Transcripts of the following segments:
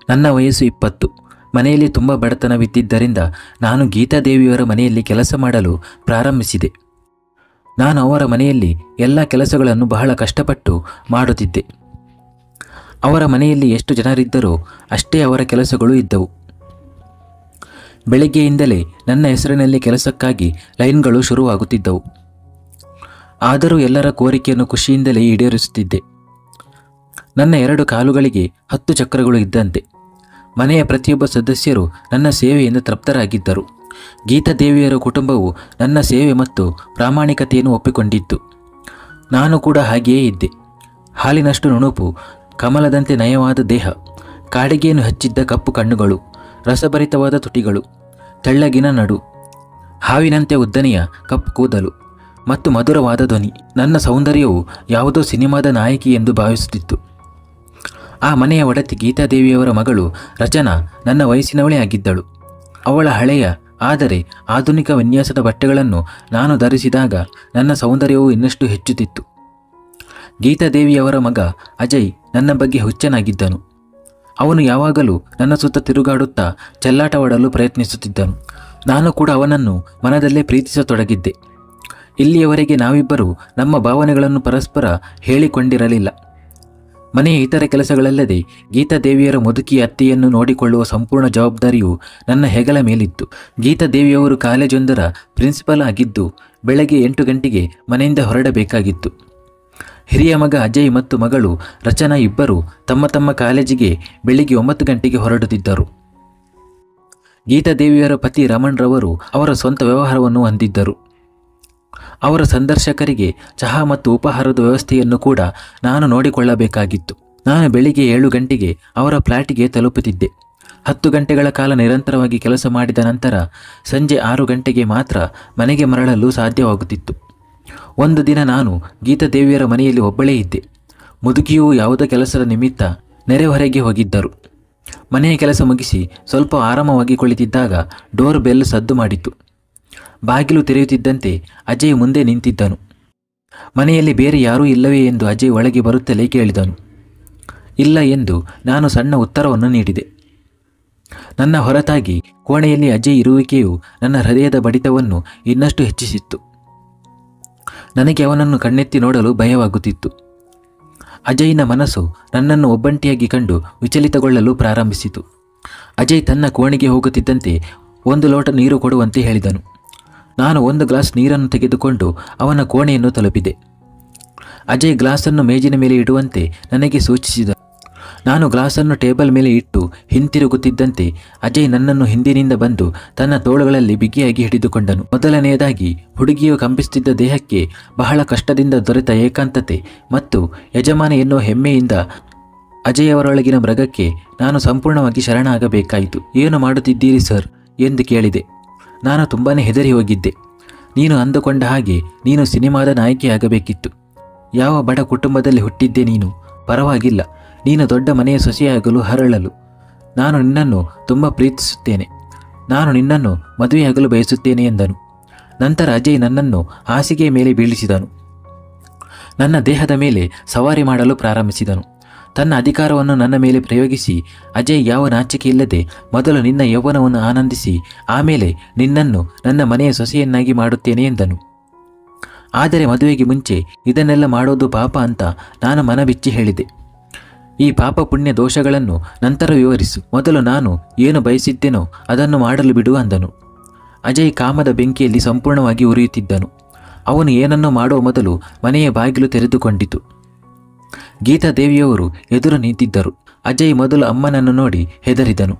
ನನ್ನ ವಯಸ್ಸು 20. ಮನೆಯಲ್ಲಿ ತುಂಬ ಬಡತನವಿದ್ದಿದ್ದರಿಂದ ನಾನು ಗೀತಾದೇವಿಯವರ ಮನೆಯಲ್ಲಿ ಕೆಲಸ ಮಾಡಲು ಪ್ರಾರಂಭಿಸಿದೆ. ನಾನು ಅವರ ಮನೆಯಲ್ಲಿ ಎಲ್ಲ ಕೆಲಸಗಳನ್ನು ಬಹಳ ಕಷ್ಟಪಟ್ಟು ಮಾಡುತ್ತಿದ್ದೆ. ಅವರ ಮನೆಯಲ್ಲಿ ಎಷ್ಟು ಜನರಿದ್ದರೋ ಅಷ್ಟೇ ಅವರ ಕೆಲಸಗಳು ಇದ್ದವು. ಬೆಳಗ್ಗೆಯಿಂದಲೇ ನನ್ನ ಹೆಸರಿನಲ್ಲಿ ಕೆಲಸಕ್ಕಾಗಿ ಲೈನ್ಗಳು ಶುರುವಾಗುತ್ತಿದ್ದವು. ಆದರೂ ಎಲ್ಲರ ಕೋರಿಕೆಯನ್ನು ಖುಷಿಯಿಂದಲೇ ಈಡೇರಿಸುತ್ತಿದ್ದೆ. ನನ್ನ 2 ಕಾಲುಗಳಿಗೆ 10 ಚಕ್ರಗಳು ಇದ್ದಂತೆ. ಮನೆಯ ಪ್ರತಿಯೊಬ್ಬ ಸದಸ್ಯರು ನನ್ನ ಸೇವೆಯಿಂದ ತೃಪ್ತರಾಗಿದ್ದರು. ಗೀತಾದೇವಿಯರ ಕುಟುಂಬವು ನನ್ನ ಸೇವೆ ಮತ್ತು ಪ್ರಾಮಾಣಿಕತೆಯನ್ನು ಒಪ್ಪಿಕೊಂಡಿತ್ತು. ನಾನು ಕೂಡ ಹಾಗೆಯೇ ಇದ್ದೆ. ಹಾಲಿನಷ್ಟು ನುಣುಪು, ಕಮಲದಂತೆ ನಯವಾದ ದೇಹ, ಕಾಡಿಗೆಯನ್ನು ಹಚ್ಚಿದ್ದ ಕಪ್ಪು ಕಣ್ಣುಗಳು, ರಸಭರಿತವಾದ ತುಟಿಗಳು, ತೆಳ್ಳಗಿನ ನಡು, ಹಾವಿನಂತೆ ಉದ್ದನೆಯ ಕಪ್ಪು ಕೂದಲು ಮತ್ತು ಮಧುರವಾದ ಧ್ವನಿ. ನನ್ನ ಸೌಂದರ್ಯವು ಯಾವುದೋ ಸಿನಿಮಾದ ನಾಯಕಿ ಎಂದು ಭಾವಿಸುತ್ತಿತ್ತು. ಆ ಮನೆಯ ಒಡತಿ ಗೀತಾದೇವಿಯವರ ಮಗಳು ರಚನಾ ನನ್ನ ವಯಸ್ಸಿನವಳೇ ಆಗಿದ್ದಳು. ಅವಳ ಹಳೆಯ ಆದರೆ ಆಧುನಿಕ ವಿನ್ಯಾಸದ ಬಟ್ಟೆಗಳನ್ನು ನಾನು ಧರಿಸಿದಾಗ ನನ್ನ ಸೌಂದರ್ಯವು ಇನ್ನಷ್ಟು ಹೆಚ್ಚುತ್ತಿತ್ತು. ಗೀತಾದೇವಿಯವರ ಮಗ ಅಜಯ್ ನನ್ನ ಬಗ್ಗೆ ಹುಚ್ಚನಾಗಿದ್ದನು. ಅವನು ಯಾವಾಗಲೂ ನನ್ನ ಸುತ್ತ ತಿರುಗಾಡುತ್ತಾ ಚೆಲ್ಲಾಟವಾಡಲು ಪ್ರಯತ್ನಿಸುತ್ತಿದ್ದನು. ನಾನು ಕೂಡ ಅವನನ್ನು ಮನದಲ್ಲೇ ಪ್ರೀತಿಸತೊಡಗಿದ್ದೆ. ಇಲ್ಲಿಯವರೆಗೆ ನಾವಿಬ್ಬರೂ ನಮ್ಮ ಭಾವನೆಗಳನ್ನು ಪರಸ್ಪರ ಹೇಳಿಕೊಂಡಿರಲಿಲ್ಲ. ಮನೆಯ ಇತರ ಕೆಲಸಗಳಲ್ಲದೆ ಗೀತಾದೇವಿಯರ ಮುದುಕಿ ಅತ್ತೆಯನ್ನು ನೋಡಿಕೊಳ್ಳುವ ಸಂಪೂರ್ಣ ಜವಾಬ್ದಾರಿಯು ನನ್ನ ಹೆಗಲ ಮೇಲಿತ್ತು. ಗೀತಾದೇವಿಯವರು ಕಾಲೇಜೊಂದರ ಪ್ರಿನ್ಸಿಪಲ್ ಆಗಿದ್ದು ಬೆಳಗ್ಗೆ 8 ಗಂಟೆಗೆ ಮನೆಯಿಂದ ಹೊರಡಬೇಕಾಗಿತ್ತು. ಹಿರಿಯ ಮಗ ಅಜಯ್ ಮತ್ತು ಮಗಳು ರಚನಾ ಇಬ್ಬರು ತಮ್ಮ ತಮ್ಮ ಕಾಲೇಜಿಗೆ ಬೆಳಿಗ್ಗೆ 9 ಗಂಟೆಗೆ ಹೊರಡುತ್ತಿದ್ದರು. ಗೀತಾದೇವಿಯವರ ಪತಿ ರಮಣ್ ರವರು ಅವರ ಸ್ವಂತ ವ್ಯವಹಾರವನ್ನು ಹೊಂದಿದ್ದರು. ಅವರ ಸಂದರ್ಶಕರಿಗೆ ಚಹಾ ಮತ್ತು ಉಪಹಾರದ ವ್ಯವಸ್ಥೆಯನ್ನು ಕೂಡ ನಾನು ನೋಡಿಕೊಳ್ಳಬೇಕಾಗಿತ್ತು. ನಾನು ಬೆಳಿಗ್ಗೆ 7 ಗಂಟೆಗೆ ಅವರ ಫ್ಲ್ಯಾಟಿಗೆ ತಲುಪುತ್ತಿದ್ದೆ. 10 ಗಂಟೆಗಳ ಕಾಲ ನಿರಂತರವಾಗಿ ಕೆಲಸ ಮಾಡಿದ ನಂತರ ಸಂಜೆ 6 ಗಂಟೆಗೆ ಮಾತ್ರ ಮನೆಗೆ ಮರಳಲು ಸಾಧ್ಯವಾಗುತ್ತಿತ್ತು. ಒಂದು ದಿನ ನಾನು ಗೀತಾದೇವಿಯರ ಮನೆಯಲ್ಲಿ ಒಬ್ಬಳೇ ಇದ್ದೆ. ಮುದುಕಿಯು ಯಾವುದೋ ಕೆಲಸದ ನಿಮಿತ್ತ ನೆರೆಹೊರೆಗೆ ಹೋಗಿದ್ದರು. ಮನೆಯ ಕೆಲಸ ಮುಗಿಸಿ ಸ್ವಲ್ಪ ಆರಾಮವಾಗಿ ಕುಳಿತಿದ್ದಾಗ ಡೋರ್ ಬೆಲ್ ಸದ್ದು ಮಾಡಿತು. ಬಾಗಿಲು ತೆರೆಯುತ್ತಿದ್ದಂತೆ ಅಜಯ್ ಮುಂದೆ ನಿಂತಿದ್ದನು. ಮನೆಯಲ್ಲಿ ಬೇರೆ ಯಾರೂ ಇಲ್ಲವೇ ಎಂದು ಅಜಯ್ ಒಳಗೆ ಬರುತ್ತಲೇ ಕೇಳಿದನು. ಇಲ್ಲ ಎಂದು ನಾನು ಸಣ್ಣ ಉತ್ತರವನ್ನು ನೀಡಿದೆ. ನನ್ನ ಹೊರತಾಗಿ ಕೋಣೆಯಲ್ಲಿ ಅಜಯ್ ಇರುವಿಕೆಯು ನನ್ನ ಹೃದಯದ ಬಡಿತವನ್ನು ಇನ್ನಷ್ಟು ಹೆಚ್ಚಿಸಿತ್ತು. ನನಗೆ ಅವನನ್ನು ಕಣ್ಣೆತ್ತಿ ನೋಡಲು ಭಯವಾಗುತ್ತಿತ್ತು. ಅಜಯ್ನ ಮನಸ್ಸು ನನ್ನನ್ನು ಒಬ್ಬಂಟಿಯಾಗಿ ಕಂಡು ವಿಚಲಿತಗೊಳ್ಳಲು ಪ್ರಾರಂಭಿಸಿತು. ಅಜಯ್ ತನ್ನ ಕೋಣೆಗೆ ಹೋಗುತ್ತಿದ್ದಂತೆ 1 ಲೋಟ ನೀರು ಕೊಡುವಂತೆ ಹೇಳಿದನು. ನಾನು 1 ಗ್ಲಾಸ್ ನೀರನ್ನು ತೆಗೆದುಕೊಂಡು ಅವನ ಕೋಣೆಯನ್ನು ತಲುಪಿದೆ. ಅಜಯ್ ಗ್ಲಾಸನ್ನು ಮೇಜಿನ ಮೇಲೆ ಇಡುವಂತೆ ನನಗೆ ಸೂಚಿಸಿದ. ನಾನು ಗ್ಲಾಸನ್ನು ಟೇಬಲ್ ಮೇಲೆ ಇಟ್ಟು ಹಿಂತಿರುಗುತ್ತಿದ್ದಂತೆ ಅಜಯ್ ನನ್ನನ್ನು ಹಿಂದಿನಿಂದ ಬಂದು ತನ್ನ ತೋಳುಗಳಲ್ಲಿ ಬಿಗಿಯಾಗಿ ಹಿಡಿದುಕೊಂಡನು. ಮೊದಲನೆಯದಾಗಿ ಹುಡುಗಿಯು ಕಂಪಿಸುತ್ತಿದ್ದ ದೇಹಕ್ಕೆ ಬಹಳ ಕಷ್ಟದಿಂದ ದೊರೆತ ಏಕಾಂತತೆ ಮತ್ತು ಯಜಮಾನ ಎನ್ನುವ ಹೆಮ್ಮೆಯಿಂದ ಅಜಯ್ ಅವರೊಳಗಿನ ಮೃಗಕ್ಕೆ ನಾನು ಸಂಪೂರ್ಣವಾಗಿ ಶರಣಾಗಬೇಕಾಯಿತು. ಏನು ಮಾಡುತ್ತಿದ್ದೀರಿ ಸರ್ ಎಂದು ಕೇಳಿದೆ. ನಾನು ತುಂಬಾ ಹೆದರಿ ಹೋಗಿದ್ದೆ. ನೀನು ಅಂದುಕೊಂಡ ಹಾಗೆ ನೀನು ಸಿನಿಮಾದ ನಾಯಕಿಯಾಗಬೇಕಿತ್ತು. ಯಾವ ಬಡ ಕುಟುಂಬದಲ್ಲಿ ಹುಟ್ಟಿದ್ದೆ ನೀನು, ಪರವಾಗಿಲ್ಲ. ನೀನು ದೊಡ್ಡ ಮನೆಯ ಸೊಸೆಯಾಗಲು ಹರಳಲು ನಾನು ನಿನ್ನನ್ನು ತುಂಬ ಪ್ರೀತಿಸುತ್ತೇನೆ. ನಾನು ನಿನ್ನನ್ನು ಮದುವೆಯಾಗಲು ಬಯಸುತ್ತೇನೆ ಎಂದನು. ನಂತರ ಅಜಯ್ ನನ್ನನ್ನು ಹಾಸಿಗೆಯ ಮೇಲೆ ಬೀಳಿಸಿದನು. ನನ್ನ ದೇಹದ ಮೇಲೆ ಸವಾರಿ ಮಾಡಲು ಪ್ರಾರಂಭಿಸಿದನು. ತನ್ನ ಅಧಿಕಾರವನ್ನು ನನ್ನ ಮೇಲೆ ಪ್ರಯೋಗಿಸಿ ಅಜಯ್ ಯಾವ ನಾಚಿಕೆಯಿಲ್ಲದೆ ಮೊದಲು ನಿನ್ನ ಯೌವನವನ್ನು ಆನಂದಿಸಿ ಆಮೇಲೆ ನಿನ್ನನ್ನು ನನ್ನ ಮನೆಯ ಸೊಸೆಯನ್ನಾಗಿ ಮಾಡುತ್ತೇನೆ ಎಂದನು. ಆದರೆ ಮದುವೆಗೆ ಮುಂಚೆ ಇದನ್ನೆಲ್ಲ ಮಾಡೋದು ಪಾಪ ಅಂತ ನಾನು ಮನಬಿಚ್ಚಿ ಹೇಳಿದೆ. ಈ ಪಾಪ ಪುಣ್ಯ ದೋಷಗಳನ್ನು ನಂತರ ವಿವರಿಸು. ಮೊದಲು ನಾನು ಏನು ಬಯಸಿದ್ದೇನೋ ಅದನ್ನು ಮಾಡಲು ಬಿಡು ಅಂದನು. ಅಜಯ್ ಕಾಮದ ಬೆಂಕಿಯಲ್ಲಿ ಸಂಪೂರ್ಣವಾಗಿ ಉರಿಯುತ್ತಿದ್ದನು. ಅವನು ಏನನ್ನೋ ಮಾಡುವ ಮೊದಲು ಮನೆಯ ಬಾಗಿಲು ತೆರೆದುಕೊಂಡಿತು. ಗೀತಾದೇವಿಯವರು ಎದುರು ನಿಂತಿದ್ದರು. ಅಜಯ್ ಮೊದಲು ಅಮ್ಮನನ್ನು ನೋಡಿ ಹೆದರಿದನು.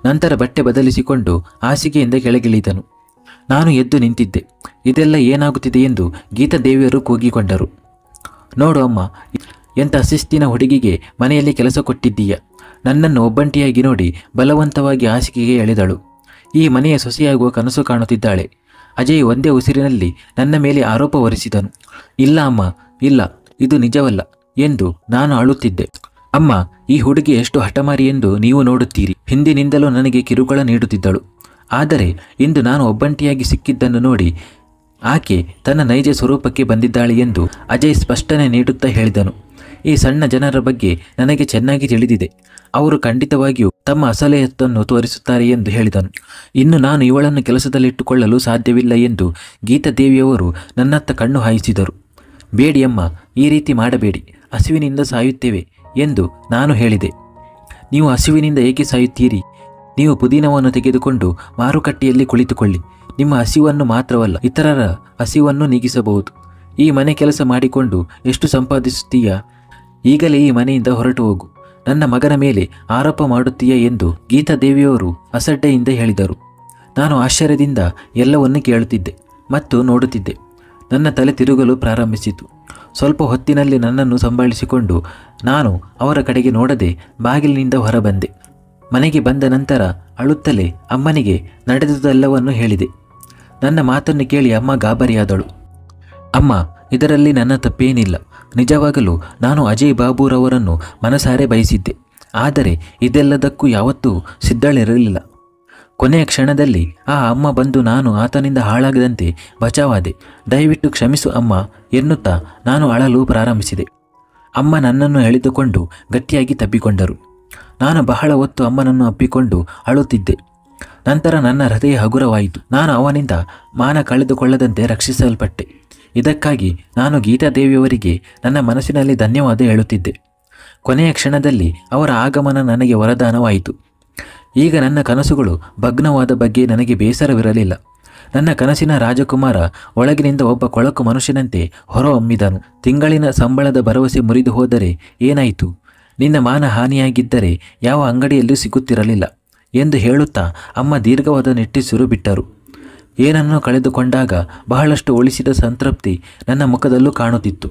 ನಂತರ ಬಟ್ಟೆ ಬದಲಿಸಿಕೊಂಡು ಹಾಸಿಗೆಯಿಂದ ಕೆಳಗಿಳಿದನು. ನಾನು ಎದ್ದು ನಿಂತಿದ್ದೆ. ಇದೆಲ್ಲ ಏನಾಗುತ್ತಿದೆ ಎಂದು ಗೀತಾದೇವಿಯವರು ಕೂಗಿಕೊಂಡರು. ನೋಡು ಅಮ್ಮ, ಎಂಥ ಶಿಸ್ತಿನ ಹುಡುಗಿಗೆ ಮನೆಯಲ್ಲಿ ಕೆಲಸ ಕೊಟ್ಟಿದ್ದೀಯ. ನನ್ನನ್ನು ಒಬ್ಬಂಟಿಯಾಗಿ ನೋಡಿ ಬಲವಂತವಾಗಿ ಹಾಸಿಗೆಗೆ ಎಳೆದಳು. ಈ ಮನೆಯ ಸೊಸೆಯಾಗುವ ಕನಸು ಕಾಣುತ್ತಿದ್ದಾಳೆ. ಅಜಯ್ ಒಂದೇ ಉಸಿರಿನಲ್ಲಿ ನನ್ನ ಮೇಲೆ ಆರೋಪ ಹೊರಿಸಿದನು. ಇಲ್ಲ ಅಮ್ಮ, ಇಲ್ಲ, ಇದು ನಿಜವಲ್ಲ ಎಂದು ನಾನು ಅಳುತ್ತಿದ್ದೆ. ಅಮ್ಮ, ಈ ಹುಡುಗಿ ಎಷ್ಟು ಹಠಮಾರಿ ಎಂದು ನೀವು ನೋಡುತ್ತೀರಿ. ಹಿಂದಿನಿಂದಲೂ ನನಗೆ ಕಿರುಕುಳ ನೀಡುತ್ತಿದ್ದಳು. ಆದರೆ ಇಂದು ನಾನು ಒಬ್ಬಂಟಿಯಾಗಿ ಸಿಕ್ಕಿದ್ದನ್ನು ನೋಡಿ ಆಕೆ ತನ್ನ ನೈಜ ಸ್ವರೂಪಕ್ಕೆ ಬಂದಿದ್ದಾಳೆ ಎಂದು ಅಜಯ್ ಸ್ಪಷ್ಟನೆ ನೀಡುತ್ತಾ ಹೇಳಿದನು. ಈ ಸಣ್ಣ ಜನರ ಬಗ್ಗೆ ನನಗೆ ಚೆನ್ನಾಗಿ ತಿಳಿದಿದೆ. ಅವರು ಖಂಡಿತವಾಗಿಯೂ ತಮ್ಮ ಅಸಲಿಯತ್ತನ್ನು ತೋರಿಸುತ್ತಾರೆ ಎಂದು ಹೇಳಿದನು. ಇನ್ನು ನಾನು ಇವಳನ್ನು ಕೆಲಸದಲ್ಲಿಟ್ಟುಕೊಳ್ಳಲು ಸಾಧ್ಯವಿಲ್ಲ ಎಂದು ಗೀತಾದೇವಿಯವರು ನನ್ನತ್ತ ಕಣ್ಣು ಹಾಯಿಸಿದರು. ಬೇಡಿ ಅಮ್ಮ, ಈ ರೀತಿ ಮಾಡಬೇಡಿ, ಹಸಿವಿನಿಂದ ಸಾಯುತ್ತೇವೆ ಎಂದು ನಾನು ಹೇಳಿದೆ. ನೀವು ಹಸಿವಿನಿಂದ ಏಕೆ ಸಾಯುತ್ತೀರಿ? ನೀವು ಪುದೀನವನ್ನು ತೆಗೆದುಕೊಂಡು ಮಾರುಕಟ್ಟೆಯಲ್ಲಿ ಕುಳಿತುಕೊಳ್ಳಿ. ನಿಮ್ಮ ಹಸಿವನ್ನು ಮಾತ್ರವಲ್ಲ, ಇತರರ ಹಸಿವನ್ನು ನೀಗಿಸಬಹುದು. ಈ ಮನೆ ಕೆಲಸ ಮಾಡಿಕೊಂಡು ಎಷ್ಟು ಸಂಪಾದಿಸುತ್ತೀಯಾ? ಈಗಲೇ ಈ ಮನೆಯಿಂದ ಹೊರಟು ಹೋಗು. ನನ್ನ ಮಗನ ಮೇಲೆ ಆರೋಪ ಮಾಡುತ್ತೀಯಾ ಎಂದು ಗೀತಾದೇವಿಯವರು ಅಸಡ್ಡೆಯಿಂದ ಹೇಳಿದರು. ನಾನು ಆಶ್ಚರ್ಯದಿಂದ ಎಲ್ಲವನ್ನೂ ಕೇಳುತ್ತಿದ್ದೆ ಮತ್ತು ನೋಡುತ್ತಿದ್ದೆ. ನನ್ನ ತಲೆ ತಿರುಗಲು ಪ್ರಾರಂಭಿಸಿತು. ಸ್ವಲ್ಪ ಹೊತ್ತಿನಲ್ಲಿ ನನ್ನನ್ನು ಸಂಭಾಳಿಸಿಕೊಂಡು ನಾನು ಅವರ ಕಡೆಗೆ ನೋಡದೆ ಬಾಗಿಲಿನಿಂದ ಹೊರಬಂದೆ. ಮನೆಗೆ ಬಂದ ನಂತರ ಅಳುತ್ತಲೇ ಅಮ್ಮನಿಗೆ ನಡೆದುದೆಲ್ಲವನ್ನು ಹೇಳಿದೆ. ನನ್ನ ಮಾತನ್ನು ಕೇಳಿ ಅಮ್ಮ ಗಾಬರಿಯಾದಳು. ಅಮ್ಮ, ಇದರಲ್ಲಿ ನನ್ನ ತಪ್ಪೇನಿಲ್ಲ. ನಿಜವಾಗಲೂ ನಾನು ಅಜಯ್ ಬಾಬುರವರನ್ನು ಮನಸಾರೆ ಬಯಸಿದ್ದೆ. ಆದರೆ ಇದೆಲ್ಲದಕ್ಕೂ ಯಾವತ್ತೂ ಸಿದ್ಧಳಿರಲಿಲ್ಲ. ಕೊನೆಯ ಕ್ಷಣದಲ್ಲಿ ಆ ಅಮ್ಮ ಬಂದು ನಾನು ಆತನಿಂದ ಹಾಳಾಗದಂತೆ ಬಚಾವಾದೆ. ದಯವಿಟ್ಟು ಕ್ಷಮಿಸು ಅಮ್ಮ ಎನ್ನುತ್ತಾ ನಾನು ಅಳಲು ಪ್ರಾರಂಭಿಸಿದೆ. ಅಮ್ಮ ನನ್ನನ್ನು ಎಳೆದುಕೊಂಡು ಗಟ್ಟಿಯಾಗಿ ತಬ್ಬಿಕೊಂಡರು. ನಾನು ಬಹಳ ಹೊತ್ತು ಅಮ್ಮನನ್ನು ಅಪ್ಪಿಕೊಂಡು ಅಳುತ್ತಿದ್ದೆ. ನಂತರ ನನ್ನ ಹೃದಯ ಹಗುರವಾಯಿತು. ನಾನು ಅವನಿಂದ ಮಾನ ಕಳೆದುಕೊಳ್ಳದಂತೆ ರಕ್ಷಿಸಲ್ಪಟ್ಟೆ. ಇದಕ್ಕಾಗಿ ನಾನು ಗೀತಾದೇವಿಯವರಿಗೆ ನನ್ನ ಮನಸ್ಸಿನಲ್ಲಿ ಧನ್ಯವಾದ ಹೇಳುತ್ತಿದ್ದೆ. ಕೊನೆಯ ಕ್ಷಣದಲ್ಲಿ ಅವರ ಆಗಮನ ನನಗೆ ವರದಾನವಾಯಿತು. ಈಗ ನನ್ನ ಕನಸುಗಳು ಭಗ್ನವಾದ ಬಗ್ಗೆ ನನಗೆ ಬೇಸರವಿರಲಿಲ್ಲ. ನನ್ನ ಕನಸಿನ ರಾಜಕುಮಾರ ಒಳಗಿನಿಂದ ಒಬ್ಬ ಕೊಳಕು ಮನುಷ್ಯನಂತೆ ಹೊರಹೊಮ್ಮಿದನು. ತಿಂಗಳಿನ ಸಂಬಳದ ಭರವಸೆ ಮುರಿದು ಹೋದರೆ ಏನಾಯಿತು? ನಿನ್ನ ಮಾನ ಹಾನಿಯಾಗಿದ್ದರೆ ಯಾವ ಅಂಗಡಿಯಲ್ಲೂ ಸಿಗುತ್ತಿರಲಿಲ್ಲ ಎಂದು ಹೇಳುತ್ತಾ ಅಮ್ಮ ದೀರ್ಘವಾದ ನಿಟ್ಟುಸಿರು ಬಿಟ್ಟರು. ಏನನ್ನು ಕಳೆದುಕೊಂಡಾಗ ಬಹಳಷ್ಟು ಉಳಿಸಿದ ಸಂತೃಪ್ತಿ ನನ್ನ ಮುಖದಲ್ಲೂ ಕಾಣುತ್ತಿತ್ತು.